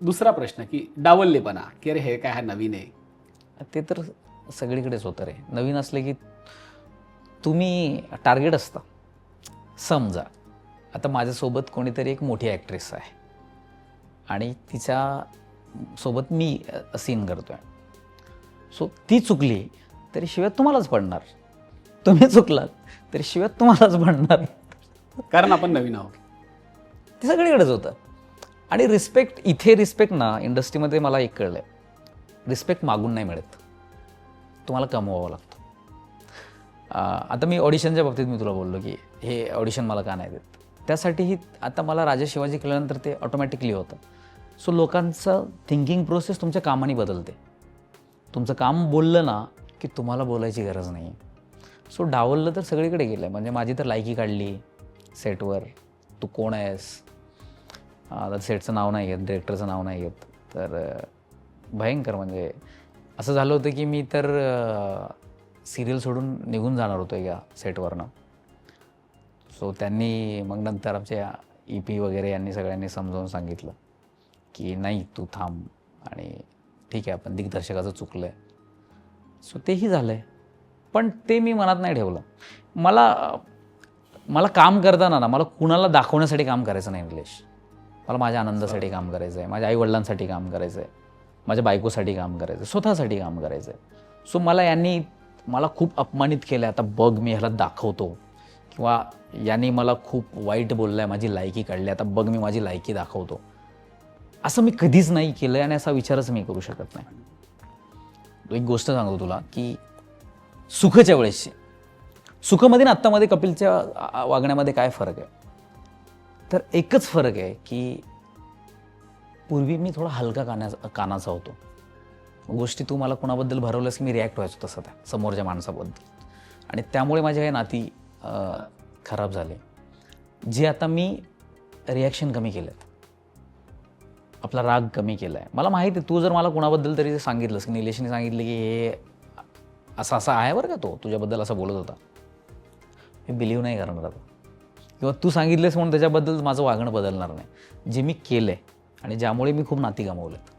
दुसरा प्रश्न की डावललेपणा, की अरे हे काय हा नवीन आहे. ते तर सगळीकडेच होतं रे. नवीन असले की तुम्ही टार्गेट असता. समजा आता माझ्यासोबत कोणीतरी एक मोठी ॲक्ट्रेस आहे आणि तिच्या सोबत मी सीन करतो आहे. सो ती चुकली तरी शिवाय तुम्हालाच पडणार. तुम्ही चुकलात तरी शिवाय तुम्हालाच पडणार. कारण आपण नवीन आहोत. ते सगळीकडेच होतं. आणि रिस्पेक्ट, इथे रिस्पेक्ट ना इंडस्ट्रीमध्ये मला एक कळलं आहे, रिस्पेक्ट मागून नाही मिळत, तुम्हाला कमवावं लागतं. आता मी ऑडिशनच्या बाबतीत मी तुला बोललो की हे ऑडिशन मला का नाही देत, त्यासाठीही आता मला राजा शिवाजी केल्यानंतर ते ऑटोमॅटिकली होतं. सो लोकांचं थिंकिंग प्रोसेस तुमच्या कामाने बदलते. तुमचं काम बोललं ना की तुम्हाला बोलायची गरज नाही. सो डावललं तर सगळीकडे गेलं आहे. म्हणजे माझी तर लायकी काढली सेटवर, तू कोण आहेस, आता सेटचं नाव नाही घेत, डिरेक्टरचं नाव नाही घेत, तर भयंकर. म्हणजे असं झालं होतं की मी तर सिरियल सोडून निघून जाणार होतो या सेटवरनं. सो त्यांनी मग नंतर आमच्या EP वगैरे यांनी सगळ्यांनी समजावून सांगितलं की नाही तू थांब आणि ठीक आहे आपण दिग्दर्शकाचं चुकलं आहे. सो तेही झालं आहे, पण ते मी मनात नाही ठेवलं. मला काम करताना ना मला कुणाला दाखवण्यासाठी काम करायचं नाही निलेश. मला माझ्या आनंदासाठी काम करायचं आहे, माझ्या आईवडिलांसाठी काम करायचं आहे, माझ्या बायकोसाठी काम करायचं आहे, स्वतःसाठी काम करायचं आहे. सो मला खूप अपमानित केलं आहे, आता बघ मी ह्याला दाखवतो, किंवा यांनी मला खूप वाईट बोललं आहे, माझी लायकी काढली, आता बघ मी माझी लायकी दाखवतो, असं मी कधीच नाही केलं आहे आणि असा विचारच मी करू शकत नाही. एक गोष्ट सांगतो तुला की सुखच्या वेळेसची, सुखमध्ये ना आत्तामध्ये कपिलच्या वागण्यामध्ये काय फरक आहे, तर एकच फरक आहे की पूर्वी मी थोडा हलका कानाचा होतो. गोष्टी तू मला कुणाबद्दल भरवल्यास की मी रिॲक्ट व्हायचो तसं त्या समोरच्या माणसाबद्दल, आणि त्यामुळे माझी काही नाती खराब झाले. जे आता मी रिॲक्शन कमी केलेत, आपला राग कमी केला आहे. मला माहिती आहे तू जर मला कुणाबद्दल तरी सांगितलंस की निलेशने सांगितलं की हे असं असं आहे बरं का, तो तुझ्याबद्दल असं बोलत होता, मी बिलीव्ह नाही करणार आता. किंवा तू सांगितलेस म्हणून त्याच्याबद्दल माझं वागणं बदलणार नाही. जे मी केलं आहे आणि ज्यामुळे मी खूप नाती गमावलेत.